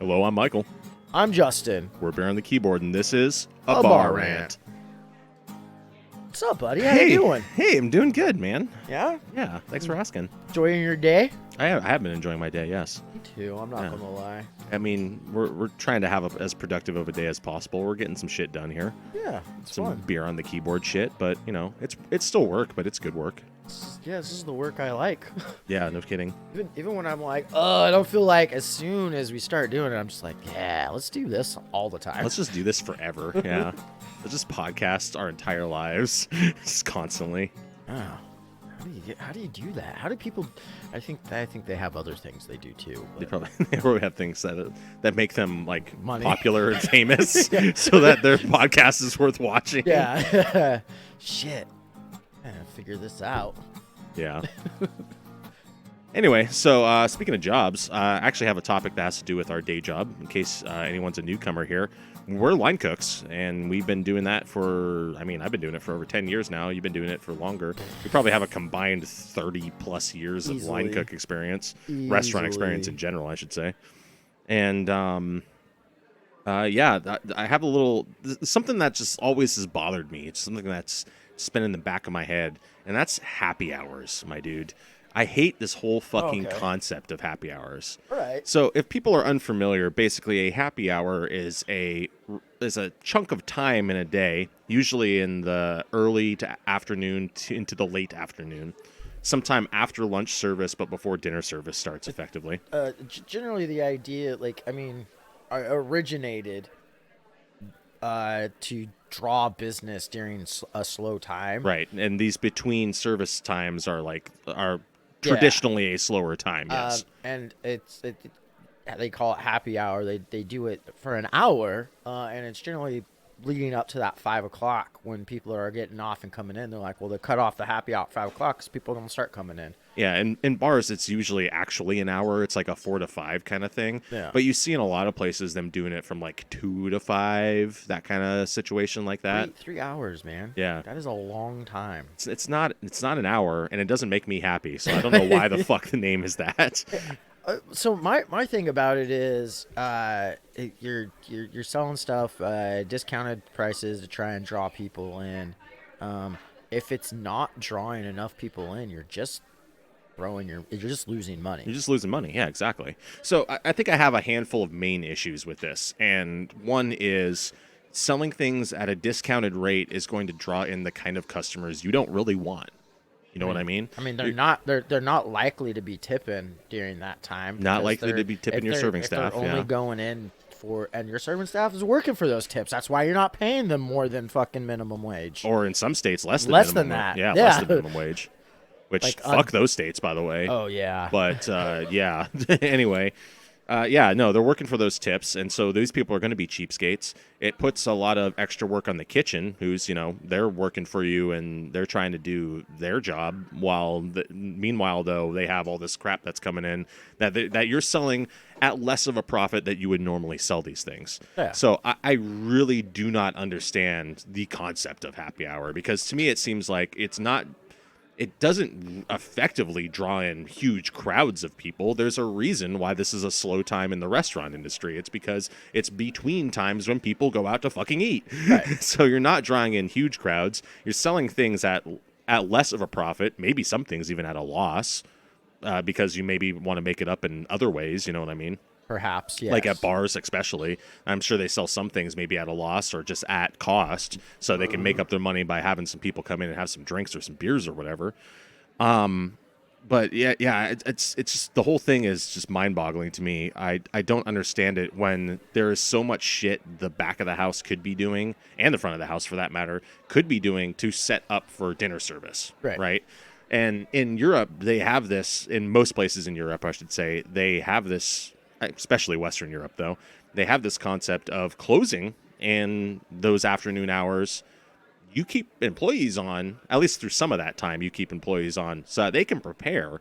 Hello, I'm Michael. I'm Justin. We're Bear on the keyboard, and this is a Bar Bar Rant. Rant. What's up, buddy? How you doing? Hey, I'm doing good, man. Yeah? Yeah, thanks for asking. Enjoying your day? I have been enjoying my day, yes. Me too. I'm not Yeah. gonna lie. I mean, we're trying to have as productive of a day as possible. We're getting some shit done here. Yeah, it's Some fun. beer on the keyboard shit, but, you know, it's still work, but it's good work. Yeah, this is the work I like. Yeah, no kidding. even when I'm like, I don't feel like. As soon as we start doing it, I'm just like, yeah, let's do this all the time. Let's just do this forever. Yeah. Let's just podcast our entire lives, just constantly. Oh. How do you do that? How do people? I think they have other things they do too. They But probably have things that make them like Money. popular and famous, so that their podcast is worth watching. yeah. Shit. I gotta figure this out. Yeah. Anyway, so speaking of jobs, I actually have a topic that has to do with our day job. In case anyone's a newcomer here, we're line cooks, and we've been doing that for. I mean, I've been doing it for over 10 years now. You've been doing it for longer. We probably have a combined 30 plus years of line Easily. cook experience, restaurant experience in general, I should say. And yeah, I have a little something that just always has bothered me. It's something that's been in the back of my head, and that's happy hours, my dude. I hate this whole fucking Okay. concept of happy hours. All right. So, if people are unfamiliar, basically a happy hour is a chunk of time in a day, usually in the early to afternoon into the late afternoon, sometime after lunch service, but before dinner service starts effectively. Generally the idea, originated to draw business during a slow time. Right, and these between service times are traditionally a slower time. Yes. And they call it happy hour. They do it for an hour, and it's generally leading up to that 5 o'clock when people are getting off and coming in. They're like, well, they cut off the happy hour at 5 o'clock because people are going to start coming in. Yeah, and in bars, it's usually actually an hour. It's like a 4 to 5 kind of thing. Yeah. But you see in a lot of places them doing it from like 2 to 5, that kind of situation like that. 3 hours, man. Yeah. That is a long time. It's not an hour, and it doesn't make me happy. So I don't know why the fuck the name is that. So my thing about it is, you're selling stuff discounted prices to try and draw people in. If it's not drawing enough people in, you're just losing money. You're just losing money. Yeah, exactly. So I think I have a handful of main issues with this, and one is selling things at a discounted rate is going to draw in the kind of customers you don't really want. You know what I mean? I mean, they're not likely to be tipping during that time. Not because likely to they're- be tipping if your they're- serving if staff, They're only yeah. going in and your serving staff is working for those tips. That's why you're not paying them more than fucking minimum wage. Or in some states, less than Less minimum than wa- that. Yeah, Yeah. less than minimum wage. Which Like, fuck those states, by the way. Oh yeah. But yeah. Anyway, yeah, no, they're working for those tips, and so these people are going to be cheapskates. It puts a lot of extra work on the kitchen, who's they're working for you and they're trying to do their job. Meanwhile, though, they have all this crap that's coming in that you're selling at less of a profit that you would normally sell these things. Yeah. So I really do not understand the concept of happy hour, because to me it seems like it doesn't effectively draw in huge crowds of people. There's a reason why this is a slow time in the restaurant industry. It's because it's between times when people go out to fucking eat. Right. So you're not drawing in huge crowds. You're selling things at less of a profit, maybe some things even at a loss, because you maybe want to make it up in other ways. You know what I mean? Perhaps, yes. Like at bars especially. I'm sure they sell some things maybe at a loss or just at cost, so they can make up their money by having some people come in and have some drinks or some beers or whatever. But yeah, it's just, the whole thing is just mind-boggling to me. I don't understand it when there is so much shit the back of the house could be doing, and the front of the house for that matter, could be doing to set up for dinner service. Right? And in Europe, they have this, in most places in Europe, I should say, they have this, especially Western Europe, though, they have this concept of closing in those afternoon hours. You keep employees on, at least through some of that time, you keep employees on so that they can prepare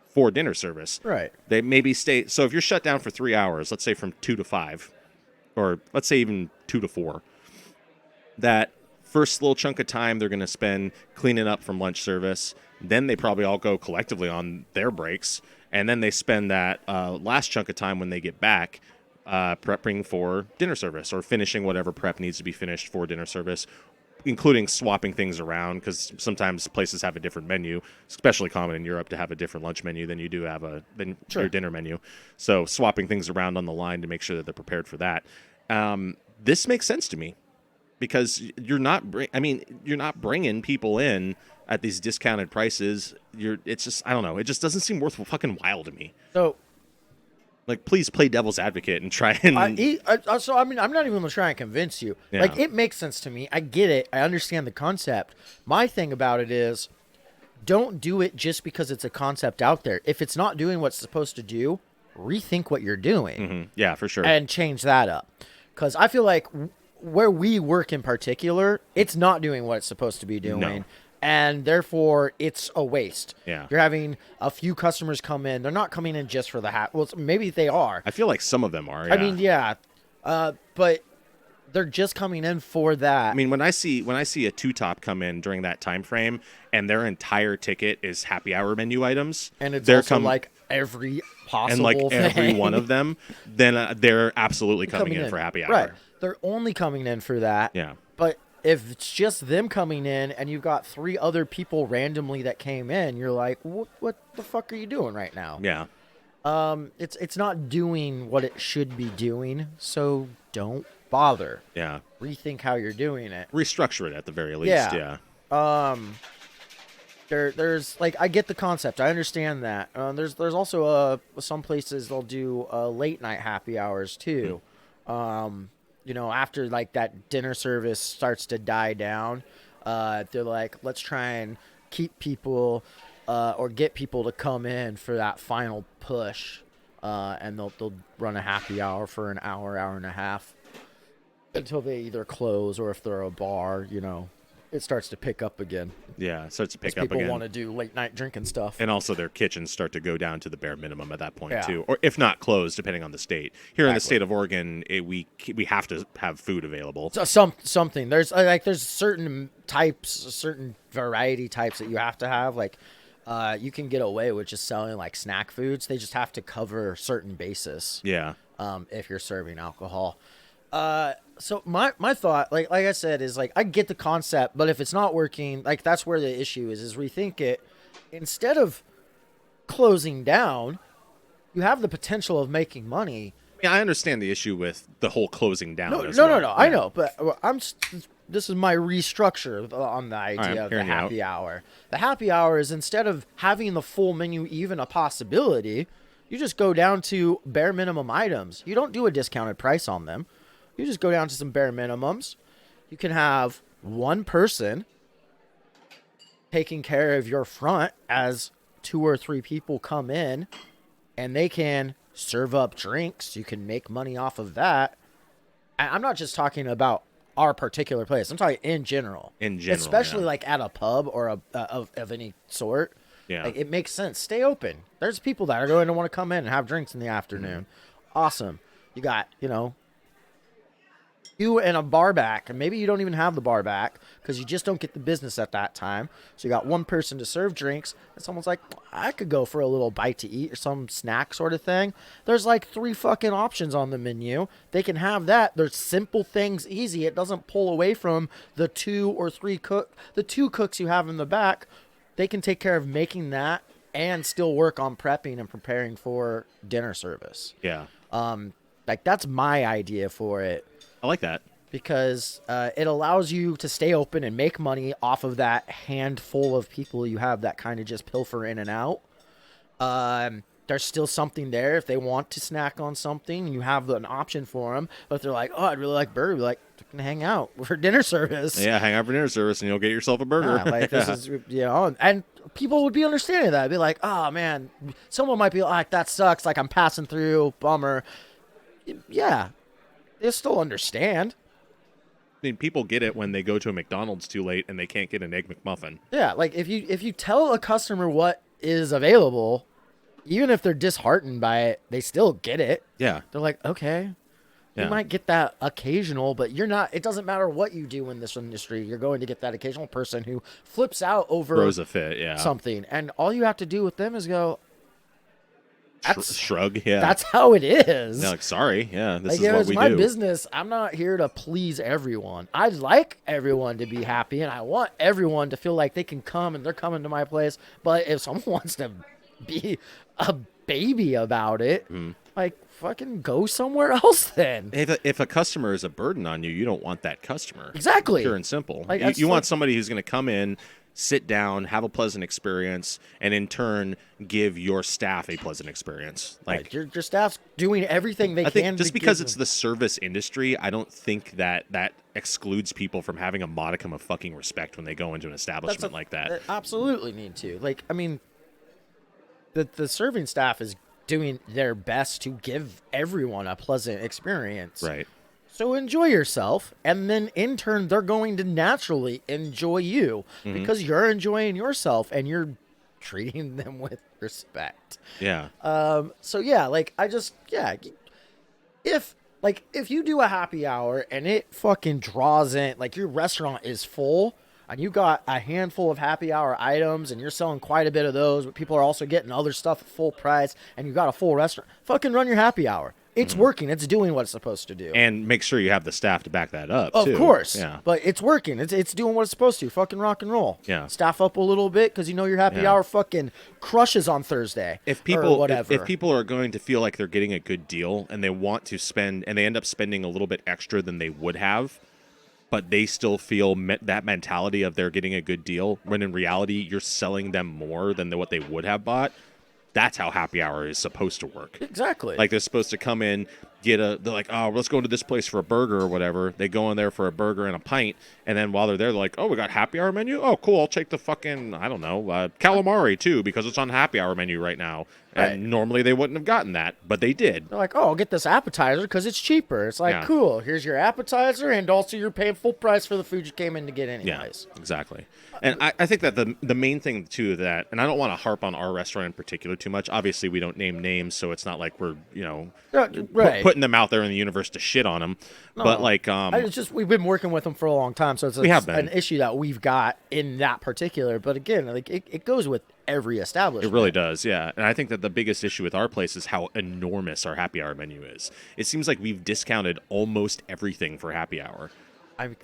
for dinner service. Right. They maybe stay, so if you're shut down for 3 hours, let's say from 2 to 5, or let's say even 2 to 4, that first little chunk of time they're going to spend cleaning up from lunch service. Then they probably all go collectively on their breaks. And then they spend that last chunk of time when they get back prepping for dinner service or finishing whatever prep needs to be finished for dinner service, including swapping things around because sometimes places have a different menu, especially common in Europe to have a different lunch menu than you do have Sure. your dinner menu. So swapping things around on the line to make sure that they're prepared for that. This makes sense to me because you're not bringing people in at these discounted prices. It's just, I don't know. It just doesn't seem worth fucking while to me. So Like, please play devil's advocate and try and. I'm not even gonna try and convince you. Yeah. Like, it makes sense to me. I get it. I understand the concept. My thing about it is, don't do it just because it's a concept out there. If it's not doing what's supposed to do, rethink what you're doing Yeah, for sure. and change that up. Because I feel like where we work in particular, it's not doing what it's supposed to be doing. No. And therefore, it's a waste. Yeah. You're having a few customers come in. They're not coming in just for the hat. Well, maybe they are. I feel like some of them are. Yeah. I mean, yeah. But they're just coming in for that. I mean, when I see a two top come in during that time frame and their entire ticket is happy hour menu items, and it's they're also like every possible and like every thing one of them, then they're absolutely coming in for happy hour. Right. They're only coming in for that. Yeah. But if it's just them coming in and you've got 3 other people randomly that came in, you're like, what the fuck are you doing right now? Yeah. It's not doing what it should be doing, so don't bother. Yeah. Rethink how you're doing it. Restructure it at the very least. Yeah. Yeah. There's like, I get the concept. I understand that. There's also some places they'll do late night happy hours too. You know, after like that dinner service starts to die down, they're like, let's try and keep people or get people to come in for that final push, and they'll run a happy hour for an hour and a half until they either close, or if they're a bar, you know, it starts to pick up again. Yeah. It starts to pick up People again. want to do late night drinking stuff. And also their kitchens start to go down to the bare minimum at that point Yeah. too, or if not closed, depending on the state. Here in the Exactly. state of Oregon, we have to have food available. So something there's certain types, certain variety types that you have to have. Like, you can get away with just selling like snack foods. They just have to cover certain bases. Yeah. If you're serving alcohol. So my thought, like I said, is like, I get the concept, but if it's not working, like, that's where the issue is rethink it. Instead of closing down, you have the potential of making money. I mean, I understand the issue with the whole closing down. No, as no, well. no. I Yeah. know, but this is my restructure on the idea of the hearing you out. happy hour. The happy hour is, instead of having the full menu even a possibility, you just go down to bare minimum items. You don't do a discounted price on them. You just go down to some bare minimums. You can have one person taking care of your front as 2 or 3 people come in, and they can serve up drinks. You can make money off of that. I'm not just talking about our particular place. I'm talking in general. In general, especially yeah. like at a pub or of any sort. Yeah. Like, it makes sense. Stay open. There's people that are going to want to come in and have drinks in the afternoon. Awesome. You got, you know, you and a bar back, and maybe you don't even have the bar back because you just don't get the business at that time. So you got one person to serve drinks, and someone's like, I could go for a little bite to eat or some snack sort of thing. There's like 3 fucking options on the menu. They can have that. There's simple things, easy. It doesn't pull away from the 2 or 3 the 2 cooks you have in the back. They can take care of making that and still work on prepping and preparing for dinner service. Yeah. Like, that's my idea for it. I like that. Because it allows you to stay open and make money off of that handful of people you have that kind of just pilfer in and out. There's still something there if they want to snack on something. You have an option for them. But if they're like, oh, I'd really like burger, be like, can hang out for dinner service. Yeah, hang out for dinner service and you'll get yourself a burger. Yeah, like, this is, you know, and people would be understanding that. They'd be like, oh, man, someone might be like, that sucks. Like, I'm passing through, bummer. Yeah, they still understand. I mean, people get it when they go to a McDonald's too late and they can't get an Egg McMuffin. Yeah, like, if you tell a customer what is available, even if they're disheartened by it, they still get it. Yeah. They're like, okay, Yeah. you might get that occasional, but you're not. It doesn't matter what you do in this industry. You're going to get that occasional person who flips out over Throws a fit, yeah. something, and all you have to do with them is go, Shrug. Yeah. That's how it is. Yeah, like, sorry. Yeah, this Like, is what it's we my do. business. I'm not here to please everyone. I like everyone to be happy, and I want everyone to feel like they can come and they're coming to my place. But if someone wants to be a baby about it, like, fucking go somewhere else then. If a customer is a burden on you, you don't want that customer. Exactly. Pure and simple. Like, You, that's you want like- somebody who's going to come in, sit down, have a pleasant experience, and in turn give your staff a pleasant experience. Like, Your staff's doing everything they I can. think just to because give it's them- the service industry, I don't think that excludes people from having a modicum of fucking respect when they go into an establishment like that. They absolutely need to. Like, I mean, the serving staff is doing their best to give everyone a pleasant experience. Right. So enjoy yourself, and then in turn, they're going to naturally enjoy you because you're enjoying yourself and you're treating them with respect. Yeah. So yeah, like if you do a happy hour and it fucking draws in, like your restaurant is full and you got a handful of happy hour items and you're selling quite a bit of those, but people are also getting other stuff at full price and you got a full restaurant, fucking run your happy hour. It's working. It's doing what it's supposed to do. And make sure you have the staff to back that up, Of too. course. Yeah. But it's working. It's doing what it's supposed to. Fucking rock and roll. Yeah. Staff up a little bit because you know your happy Yeah. hour fucking crushes on Thursday. If or people whatever. if people are going to feel like they're getting a good deal and they want to spend and they end up spending a little bit extra than they would have, but they still feel that mentality of they're getting a good deal when in reality you're selling them more than what they would have bought, that's how happy hour is supposed to work. Exactly. Like they're supposed to come in, they're like, oh, let's go to this place for a burger or whatever. They go in there for a burger and a pint, and then while they're there, they're like, oh, we got happy hour menu? Oh, cool, I'll take the fucking, I don't know, calamari too, because it's on happy hour menu right now. And Right. normally they wouldn't have gotten that, but they did. They're like, oh, I'll get this appetizer because it's cheaper. It's like, Yeah. cool. Here's your appetizer, and also you're paying full price for the food you came in to get Yeah, anyways. exactly. And I think that the main thing too that, and I don't want to harp on our restaurant in particular too much. Obviously, we don't name names, so it's not like we're Right. putting them out there in the universe to shit on them. But like, It's just we've been working with them for a long time, so it's We have been. an issue that we've got in that particular. But again, like it goes with every establishment. it really does, yeah. And I think that the biggest issue with our place is how enormous our happy hour menu is. It seems like we've discounted almost everything for happy hour.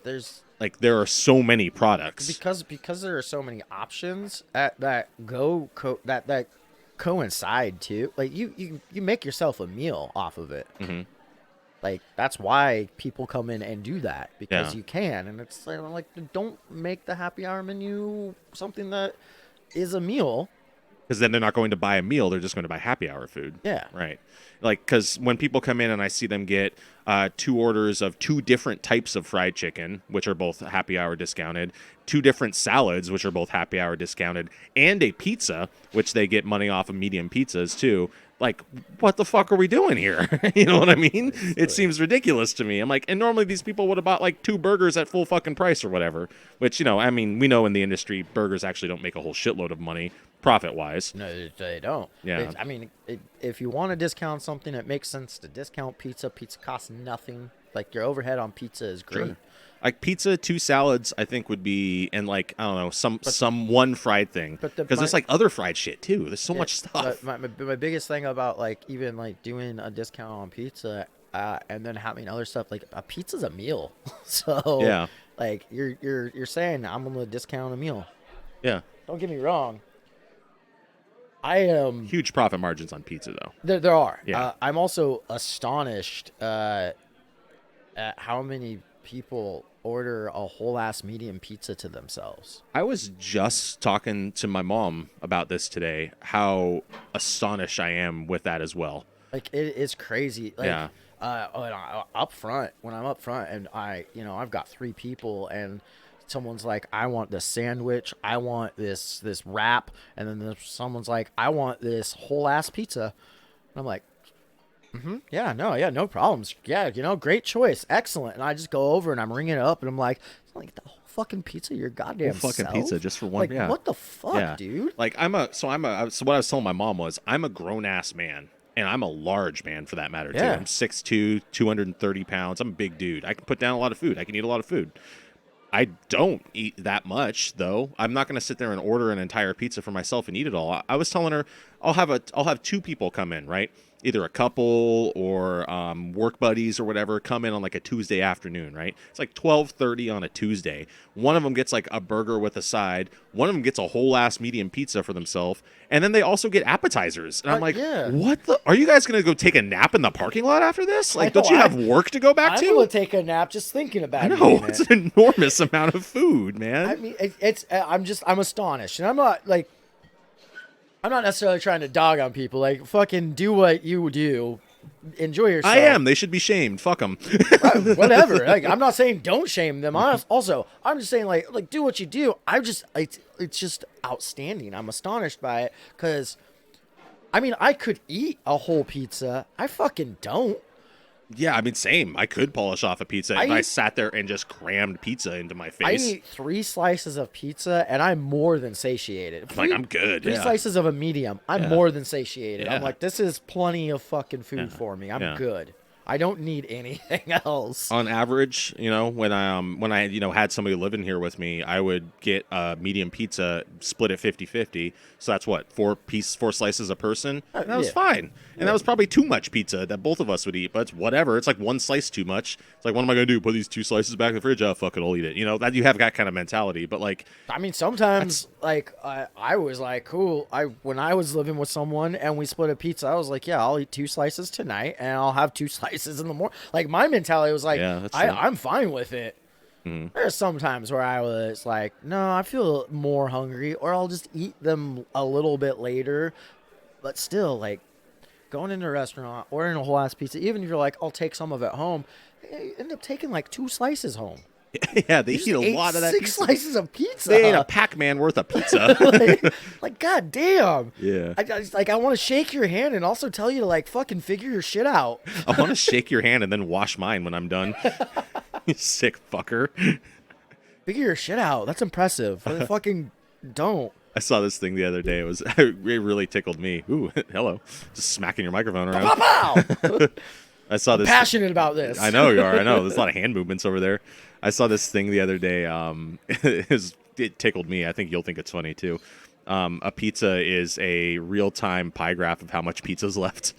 There's Like there are so many products. because there are so many options that coincide too. Like you make yourself a meal off of it. Mm-hmm. Like that's why people come in and do that because Yeah. you can, and it's like don't make the happy hour menu something that is a meal. Because then they're not going to buy a meal; they're just going to buy happy hour food. Yeah. Right. Like, because when people come in and I see them get 2 orders of 2 different types of fried chicken, which are both happy hour discounted, 2 different salads, which are both happy hour discounted, and a pizza, which they get money off of medium pizzas too. Like, what the fuck are we doing here? You know what I mean? It seems ridiculous to me. I'm like, and normally these people would have bought like 2 burgers at full fucking price or whatever. Which, I mean, we know in the industry, burgers actually don't make a whole shitload of money profit wise. No, they don't. Yeah. I mean, if you want to discount something, it makes sense to discount pizza. Pizza costs nothing. Like your overhead on pizza is great. Sure. Like pizza, 2 salads, I think would be, and like I don't know, some one fried thing. But Because there's like other fried shit too. There's so much stuff. My biggest thing about like even like doing a discount on pizza and then having other stuff, like a pizza's a meal. So Yeah. like you're saying I'm gonna discount a meal. Yeah, Don't get me wrong. I am. huge profit margins on pizza though. There are. Yeah. I'm also astonished at how many people order a whole ass medium pizza to themselves. I was just talking to my mom about this today. How astonished I am with that as well. Like it is crazy. Like, Yeah. Up front, when I'm up front, and I've got 3 people, and someone's like, I want the sandwich, I want this wrap, and then someone's like, I want this whole ass pizza. And I'm like, yeah, no problems. Yeah, great choice, excellent. And I just go over and I'm ringing it up, and I'm like the whole fucking pizza, your goddamn Whole fucking self? pizza just for one. Like, Yeah. what the fuck, Yeah. dude? Like so what I was telling my mom was I'm a grown ass man. And I'm a large man for that matter, too. Yeah. I'm 6'2", 230 pounds. I'm a big dude. I can put down a lot of food. I can eat a lot of food. I don't eat that much though. I'm not going to sit there and order an entire pizza for myself and eat it all. I was telling her I'll have two people come in, right? Either a couple or work buddies or whatever come in on like a Tuesday afternoon, right? It's like 12:30 on a Tuesday. One of them gets like a burger with a side. One of them gets a whole ass medium pizza for themselves, and then they also get appetizers. And I'm like, yeah. what the? Are you guys gonna go take a nap in the parking lot after this? Like, don't you know, have work to go back I'm to? gonna take a nap just thinking about it. No, it's an enormous amount of food, man. I mean, I'm astonished, and I'm not necessarily trying to dog on people. Like, fucking do what you do. Enjoy yourself. I am. They should be shamed. Fuck them. Whatever. Like, I'm not saying don't shame them. Also, I'm just saying like do what you do. It's just outstanding. I'm astonished by it because, I mean, I could eat a whole pizza. I fucking don't. Yeah, I mean, same. I could polish off a pizza if I sat there and just crammed pizza into my I face. eat 3 slices of pizza and I'm more than satiated. Like, I'm good. Three Yeah. slices of a medium. I'm more than satiated. Yeah. I'm like, this is plenty of fucking food for me. I'm good. I don't need anything else. On average, when I had somebody living here with me, I would get a medium pizza, split it 50-50. So that's what, 4 slices a person. And that was fine. And that was probably too much pizza that both of us would eat, but it's whatever. It's like 1 slice too much. It's like, what am I gonna do? Put these 2 slices back in the fridge? Oh, fuck it, I'll eat it. That you have that kind of mentality. But like, I mean, sometimes I was like, cool. When I was living with someone and we split a pizza, I was like, yeah, I'll eat 2 slices tonight and I'll have 2 slices in the morning. Like, my mentality was like, I'm fine with it. There's some times where I was like, no, I feel more hungry, or I'll just eat them a little bit later. But still, like, going into a restaurant, ordering a whole ass pizza, even if you're like, I'll take some of it home, you end up taking like 2 slices home. yeah, they eat a lot of that 6 pizza. slices of pizza. They ate a Pac-Man worth of pizza. like, god damn. Yeah. I want to shake your hand and also tell you to like fucking figure your shit out. I want to shake your hand and then wash mine when I'm done. You sick fucker. Figure your shit out. That's impressive. Fucking don't. I saw this thing the other day. It really tickled me. Ooh, hello. Just smacking your microphone around. Pow! I saw this. Passionate about this. I know you are. I know. There's a lot of hand movements over there. I saw this thing the other day. It tickled me. I think you'll think it's funny too. A pizza is a real-time pie graph of how much pizza's left.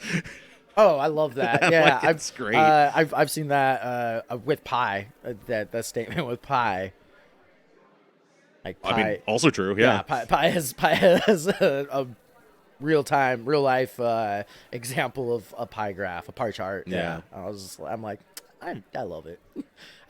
Oh, I love that. Yeah, like, it's great. I've seen that with pie. That statement with pie. Like pie. I mean, also true. Yeah. Pie has a real life example of a pie graph, a pie chart. Yeah. I'm like, I love it.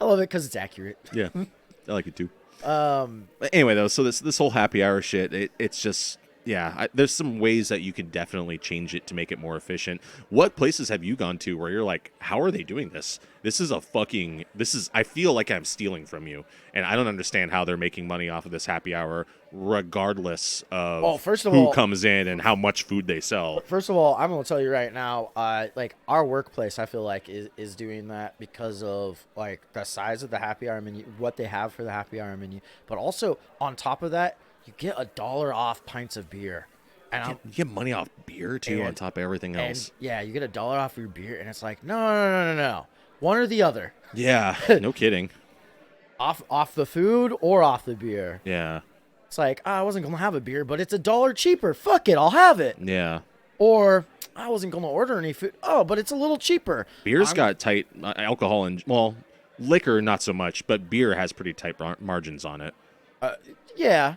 I love it because it's accurate. Yeah, I like it too. But anyway, though, so this whole happy hour shit, it's just, there's some ways that you could definitely change it to make it more efficient. What places have you gone to where you're like, how are they doing this? I feel like I'm stealing from you, and I don't understand how they're making money off of this happy hour, regardless of who comes in and how much food they sell. First of all, I'm going to tell you right now, like, our workplace, I feel like is doing that because of like the size of the happy hour menu, what they have for the happy hour menu, but also on top of that, you get $1 off pints of beer. And you get money off beer too, on top of everything else. Yeah, you get $1 off your beer, and it's like, no. One or the other. Yeah, no kidding. Off the food or off the beer. Yeah. It's like, I wasn't going to have a beer, but it's $1 cheaper. Fuck it, I'll have it. Yeah. Or, I wasn't going to order any food. Oh, but it's a little cheaper. Beer's got tight alcohol and, well, liquor not so much, but beer has pretty tight margins on it. Yeah.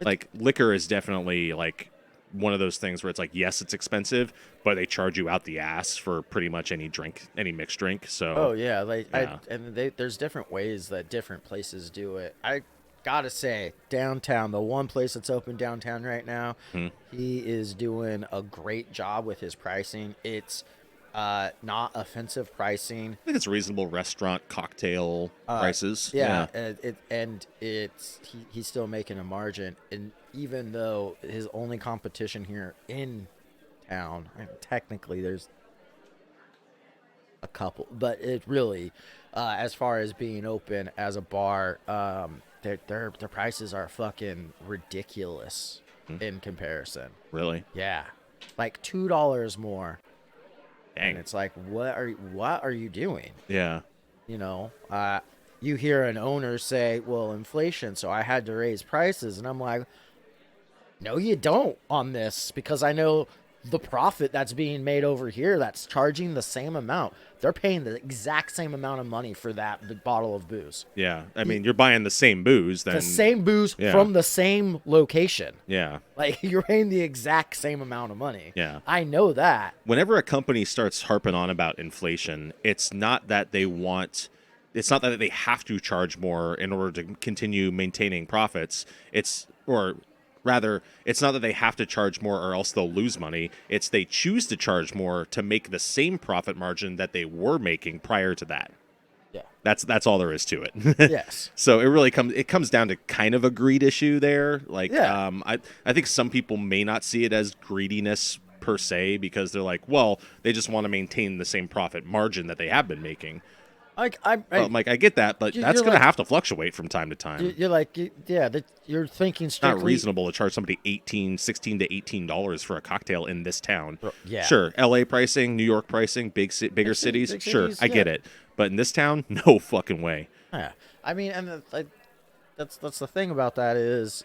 Like, liquor is definitely, like, one of those things where it's like, yes, it's expensive, but they charge you out the ass for pretty much any mixed drink. So. Oh yeah, there's different ways that different places do it. I gotta say, downtown, the one place that's open downtown right now, he is doing a great job with his pricing. It's not offensive pricing. I think it's reasonable restaurant cocktail prices. Yeah. He's still making a margin, and even though his only competition here in town, I mean, technically there's a couple, but it really, as far as being open as a bar, their prices are fucking ridiculous in comparison. Really? Yeah, like $2 more. Dang. And it's like, what are you doing? Yeah. you hear an owner say, well, inflation, so I had to raise prices. And I'm like, no, you don't on this, because I know the profit that's being made over here that's charging the same amount. They're paying the exact same amount of money for that bottle of booze. Yeah. I mean, you're buying the same booze. Then The same booze yeah. from the same location. Yeah. Like, you're paying the exact same amount of money. Yeah. I know that. Whenever a company starts harping on about inflation, it's not that they have to charge more in order to continue maintaining profits. It's not that they have to charge more or else they'll lose money. It's they choose to charge more to make the same profit margin that they were making prior to that. Yeah. That's all there is to it. Yes. So it comes down to kind of a greed issue there. Like, Yeah. I think some people may not see it as greediness per se, because they're like, well, they just want to maintain the same profit margin that they have been making. Like, Well, I'm like, I get that, but You're that's going like- to have to fluctuate from time to time. you're like, yeah, you're thinking It's strictly. not reasonable to charge somebody $16 to $18 for a cocktail in this town. Yeah. Sure, LA pricing, New York pricing, bigger cities. big Sure, cities, I get yeah. it. But in this town, no fucking way. Yeah. I mean, and that's the thing about that is,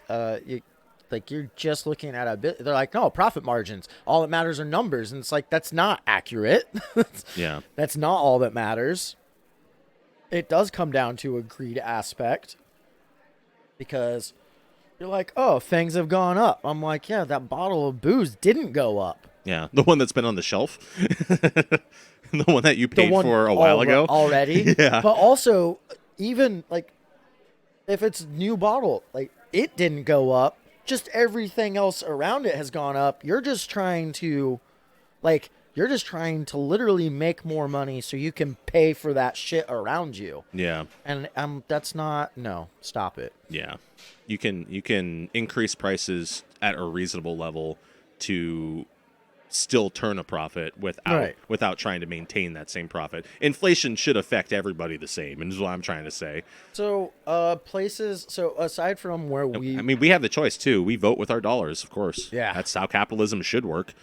you're just looking at a bit. They're like, no, profit margins. All that matters are numbers, and it's like, that's not accurate. Yeah. That's not all that matters. It does come down to a greed aspect, because you're like, oh, things have gone up. I'm like, yeah, that bottle of booze didn't go up. Yeah, the one that's been on the shelf, the one that you The paid one for a while ago already. Yeah. But also, even like, if it's new bottle, like, it didn't go up. Just everything else around it has gone up. You're just trying to literally make more money so you can pay for that shit around you. Yeah, And that's not, no, stop it. yeah. You can increase prices at a reasonable level to still turn a profit without trying to maintain that same profit. Inflation should affect everybody the same, and is what I'm trying to say. So, so aside from where I mean, we have the choice too. We vote with our dollars, of course. Yeah. That's how capitalism should work.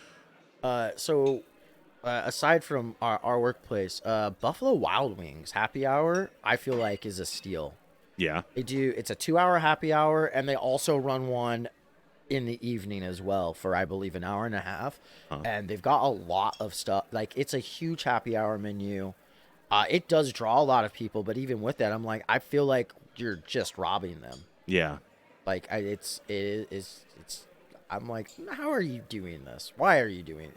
aside from our workplace, Buffalo Wild Wings happy hour, I feel like, is a steal. Yeah. It's a 2-hour happy hour, and they also run one in the evening as well for, I believe, an hour and a half. And they've got a lot of stuff. Like, it's a huge happy hour menu. It does draw a lot of people, but even with that, I'm like, I feel like you're just robbing them. Yeah. Like, I'm like, how are you doing this? Why are you doing it?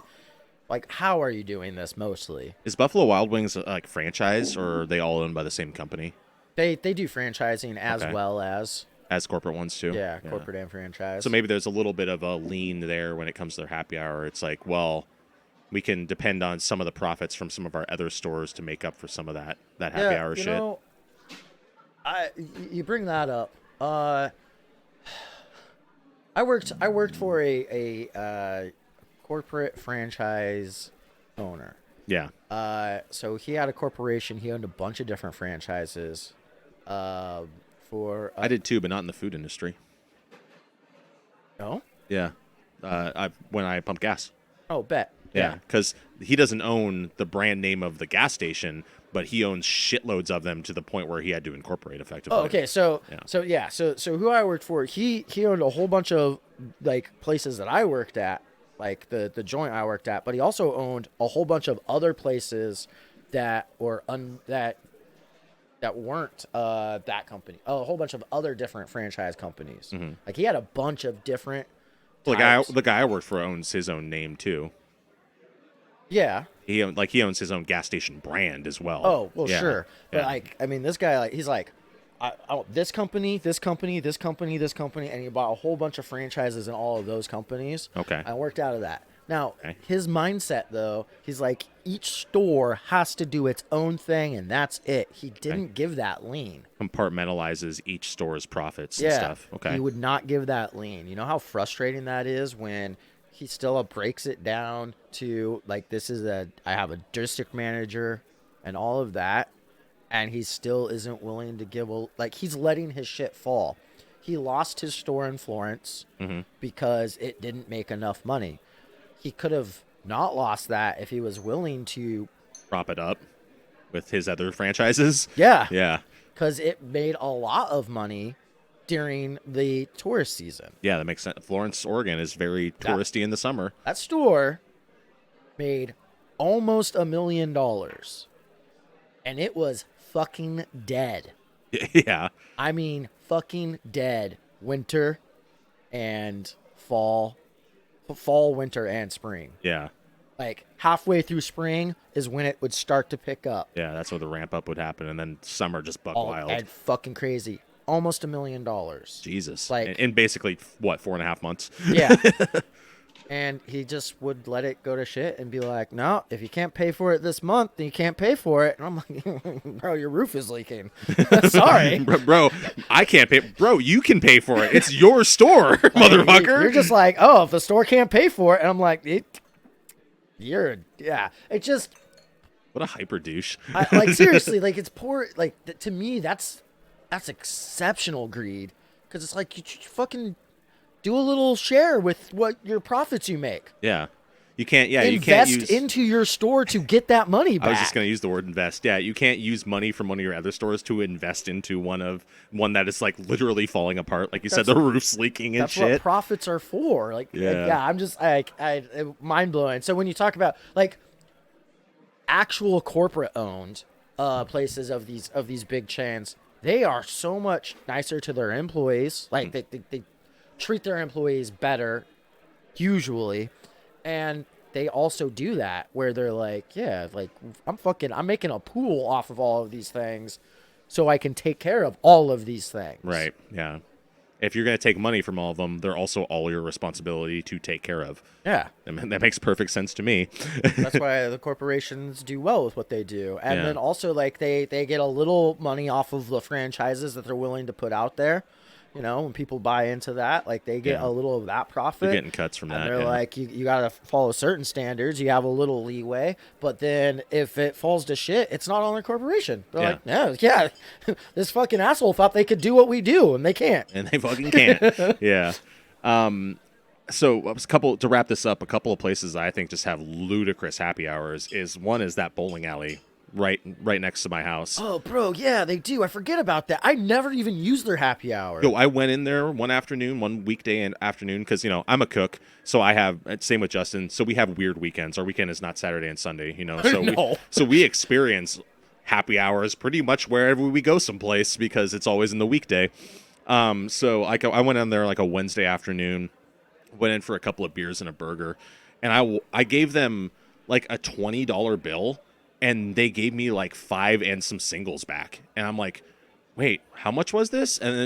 Like, how are you doing this mostly? Is Buffalo Wild Wings like franchise, or are they all owned by the same company They do franchising as Okay. well as, as corporate ones too? yeah, corporate and franchise. So maybe there's a little bit of a lean there when it comes to their happy hour. It's like, well, we can depend on some of the profits from some of our other stores to make up for some of that happy hour shit. Know, you bring that up. I worked for a corporate franchise owner. Yeah. So he had a corporation. He owned a bunch of different franchises. I did too, but not in the food industry. No. Yeah. When I pump gas. Oh, bet. Yeah, because he doesn't own the brand name of the gas station, but he owns shitloads of them to the point where he had to incorporate effectively. Oh, okay. So Yeah. so who I worked for, he owned a whole bunch of like places that I worked at, like the joint I worked at, but he also owned a whole bunch of other places that were that weren't that company. A whole bunch of other different franchise companies. Mm-hmm. Like, he had a bunch of different Well, types. the guy I worked for owns his own name too. Yeah. He owns his own gas station brand as well. Oh, well, Yeah. sure. But Yeah. like, I mean, this guy, like, he's like, I this company, this company, this company, this company, and he bought a whole bunch of franchises in all of those companies. Okay. I worked out of that. Now, Okay. his mindset, though, he's like, each store has to do its own thing, and that's it. He didn't give that lean. Compartmentalizes each store's profits Yeah. and stuff. Okay. He would not give that lean. You know how frustrating that is when he still breaks it down to, like, I have a district manager and all of that, and he still isn't willing to give he's letting his shit fall. He lost his store in Florence because it didn't make enough money. He could have not lost that if he was willing to. Prop it up with his other franchises. Yeah. Yeah. because it made a lot of money during the tourist season. Yeah, that makes sense. Florence, Oregon is very touristy in the summer. That store made almost $1 million, and it was fucking dead. Yeah. I mean, fucking dead. Winter and fall, winter, and spring. Yeah. Like halfway through spring is when it would start to pick up. Yeah, that's where the ramp up would happen, and then summer just buck All wild. and fucking crazy. Almost $1 million. Jesus. Like- in basically, what, 4.5 months? Yeah. And he just would let it go to shit and be like, no, if you can't pay for it this month, then you can't pay for it. And I'm like, bro, your roof is leaking. Sorry. Bro, I can't pay. Bro, you can pay for it. It's your store, motherfucker. You're just like, oh, if the store can't pay for it. And I'm like, yeah. It just, What a hyper douche. like, seriously, like, it's poor. Like, to me, that's exceptional greed. Because it's like, you fucking do a little share with what your profits you make. Yeah. You can't, you can't Invest use. into your store to get that money back. I was just going to use the word invest. Yeah, you can't use money from one of your other stores to invest into one that is like literally falling apart. Like you said, the roof's leaking and That's shit. what profits are for. Like, Yeah. I'm just like, mind blowing. So when you talk about like actual corporate owned places of these big chains, they are so much nicer to their employees. Like they treat their employees better usually, and they also do that where they're like, yeah, like I'm making a pool off of all of these things so I can take care of all of these things. Right. Yeah. If you're going to take money from all of them, they're also all your responsibility to take care of. Yeah. I mean, that makes perfect sense to me. That's why the corporations do well with what they do. And Yeah. then also like they get a little money off of the franchises that they're willing to put out there. You know, when people buy into that, like they get Yeah. a little of that profit. You're getting cuts from and that. they're Yeah. like, you got to follow certain standards. You have a little leeway. But then if it falls to shit, it's not on the corporation. They're like, yeah, this fucking asshole thought they could do what we do, and they can't. And they fucking can't. Yeah. So to wrap this up, a couple of places that I think just have ludicrous happy hours is that bowling alley right next to my house. Oh, bro, yeah, they do. I forget about that. I never even used their happy hour. Yo, I went in there one weekday afternoon because I'm a cook, so I have same with Justin. So we have weird weekends. Our weekend is not Saturday and Sunday, So No. we experience happy hours pretty much wherever we go someplace because it's always in the weekday. So I went in there like a Wednesday afternoon, went in for a couple of beers and a burger, and I gave them like a $20 bill, and they gave me like 5 and some singles back, and I'm like, wait, how much was this? And it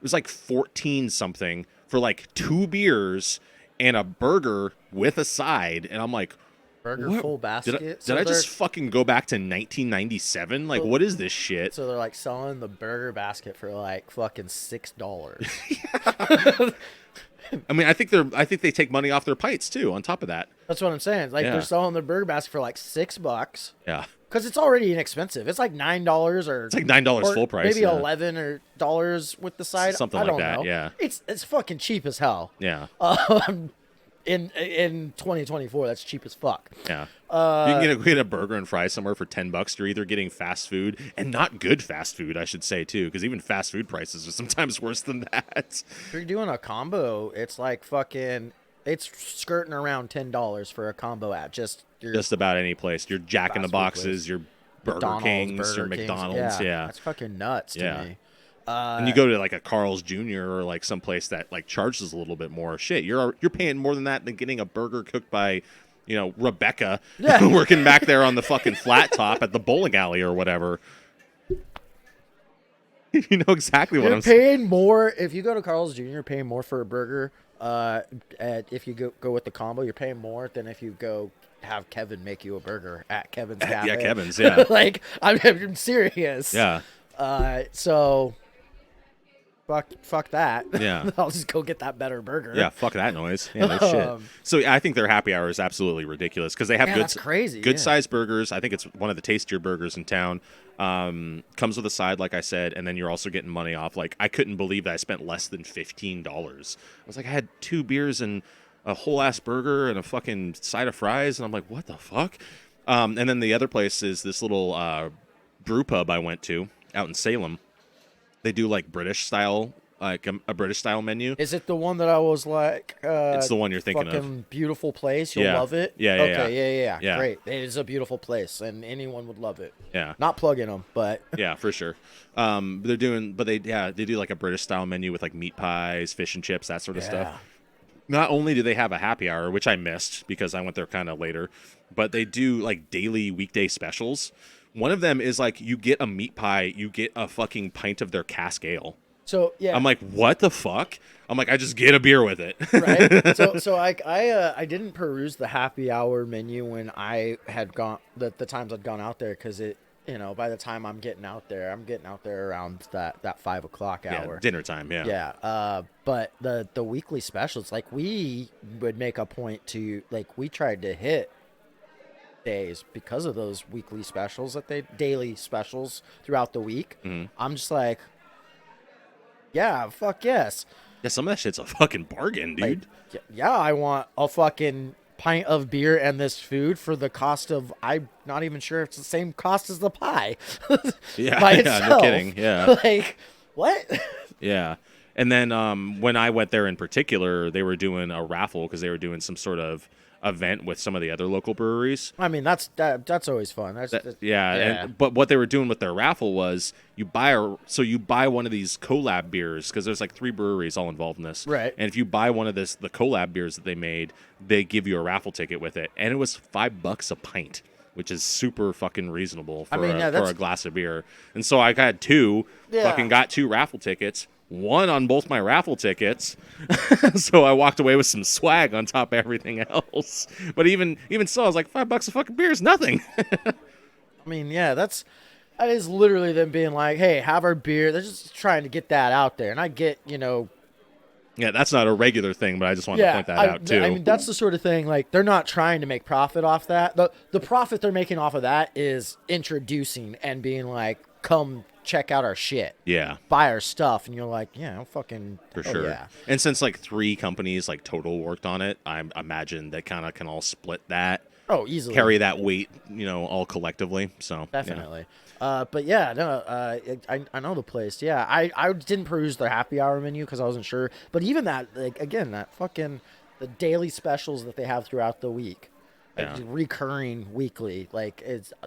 was like 14 something for like 2 beers and a burger with a side, and I'm like, Burger what? full basket. Did I just fucking go back to 1997? Like, what is this shit? So they're like selling the burger basket for like fucking $6. I mean, I think they take money off their pints too. On top of that, That's what I'm saying. Like Yeah. they're selling the burger basket for like $6 yeah, because it's already inexpensive. It's like $9 or it's like $9 or full price. maybe yeah. $11 or dollars with the side. Something I like don't that, know. yeah. It's fucking cheap as hell. Yeah, In 2024, that's cheap as fuck. yeah. You can get a burger and fries somewhere for $10. You're either getting fast food and not good fast food, I should say too, because even fast food prices are sometimes worse than that. If you're doing a combo, it's like fucking. It's skirting around $10 for a combo at just your Just about any place. Your Jack in the Fast food Boxes, place. your Burger McDonald's, Kings, your Burger Kings. McDonald's. Yeah. That's fucking nuts to Yeah. me. And you go to like a Carl's Jr. or like someplace that like charges a little bit more. Shit, you're paying more than that than getting a burger cooked by, Rebecca Yeah. working back there on the fucking flat top at the bowling alley or whatever. You know exactly what You're I'm saying. paying more if you go to Carl's Jr. You're paying more for a burger. If you go with the combo, you're paying more than if you go have Kevin make you a burger at Kevin's Cafe. Yeah, Kevin's, yeah. Like I'm serious. Yeah. So fuck that. Yeah. I'll just go get that better burger. Yeah, fuck that noise. Yeah, no shit. So yeah, I think their happy hour is absolutely ridiculous because they have Yeah, good, that's crazy, good yeah. sized burgers. I think it's one of the tastier burgers in town. Comes with a side, like I said, and then you're also getting money off. Like I couldn't believe that I spent less than $15. I was like, I had 2 beers and a whole ass burger and a fucking side of fries, and I'm like, what the fuck? And then the other place is this little brew pub I went to out in Salem. They do like British style, like a British style menu. Is it the one that I was like? It's the one you're thinking of. Fucking beautiful place. You'll Yeah. love it. Yeah, yeah, Okay. yeah. Yeah. Great. It is a beautiful place, and anyone would love it. Yeah. Not plugging them, but Yeah, for sure. They do like a British style menu with like meat pies, fish and chips, that sort of stuff. Not only do they have a happy hour, which I missed because I went there kind of later, but they do like daily weekday specials. One of them is like you get a meat pie, you get a fucking pint of their cask ale. So yeah, I'm like, what the fuck? I'm like, I just get a beer with it. right. So I didn't peruse the happy hour menu when I had gone the times I'd gone out there because it, you know, by the time I'm getting out there around that 5 o'clock hour. Yeah, dinner time. Yeah. Yeah. But the weekly specials, like we would make a point to, like, we tried to hit days because of those weekly specials daily specials throughout the week. Mm-hmm. I'm just like, yeah, fuck yes. Yeah, some of that shit's a fucking bargain, dude. Like, yeah, I want a fucking pint of beer and this food for the cost of, I'm not even sure if it's the same cost as the pie. Yeah, by yeah, itself. no kidding. Yeah. Like, what? Yeah. And then when I went there in particular, they were doing a raffle because they were doing some sort of event with some of the other local breweries. I mean, that's always fun. Yeah. But what they were doing with their raffle was you buy one of these collab beers because there's like 3 breweries all involved in this. Right. And if you buy one of the collab beers that they made, they give you a raffle ticket with it, and it was $5 a pint, which is super fucking reasonable for, for a glass of beer. And so I got 2, fucking got 2 raffle tickets. 1 on both my raffle tickets, so I walked away with some swag on top of everything else. But even so, I was like, $5 a fucking beer is nothing. I mean, yeah, that is literally them being like, hey, have our beer. They're just trying to get that out there, and I get, you know. Yeah, that's not a regular thing, but I just wanted to point that out too. I mean, that's the sort of thing, like, they're not trying to make profit off that. The profit they're making off of that is introducing and being like, come check out our shit. Yeah. Buy our stuff. And you're like, yeah, I'm fucking. For sure. Yeah. And since like 3 companies like total worked on it, I imagine they kind of can all split that. Oh, easily. Carry that weight, you know, all collectively. So definitely. Yeah. But yeah, no, I know the place. Yeah, I didn't peruse their happy hour menu because I wasn't sure. But even that, like, again, that fucking the daily specials that they have throughout the week. Yeah. Recurring weekly, like,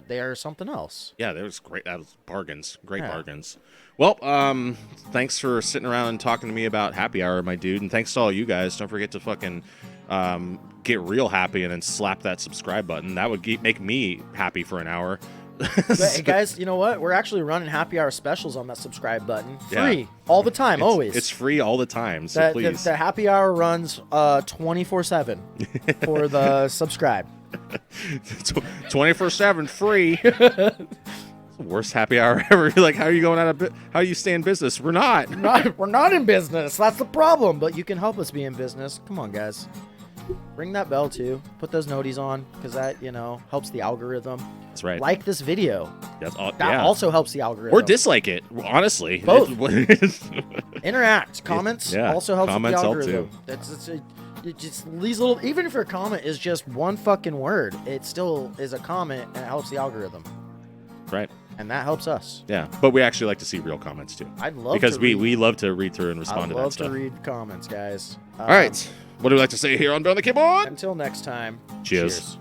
they are something else. Yeah, that was great. That was bargains. Great bargains. Well, thanks for sitting around and talking to me about happy hour, my dude, and thanks to all you guys. Don't forget to fucking get real happy and then slap that subscribe button. That would make me happy for an hour. Hey guys, you know what? We're actually running happy hour specials on that subscribe button. Free all the time, always. It's free all the time. So please. The happy hour runs 24/7 for the subscribe. 24/7 free. Worst happy hour ever. Like, how are you going out of how do you stay in business? We're not. We're not in business. That's the problem. But you can help us be in business. Come on, guys. Ring that bell too. Put those noties on because that, you know, helps the algorithm. That's right. Like this video. That also helps the algorithm. Or dislike it. Honestly, both. Interact. Comments also helps comments with the algorithm. Help too. It's just these little. Even if your comment is just one fucking word, it still is a comment and it helps the algorithm. Right. And that helps us. Yeah, but we actually like to see real comments too. I'd love because to we love to read through and respond to that stuff. I love to read comments, guys. All right. What do we like to say here on Beyond the Keyboard? Until next time. Cheers. Cheers.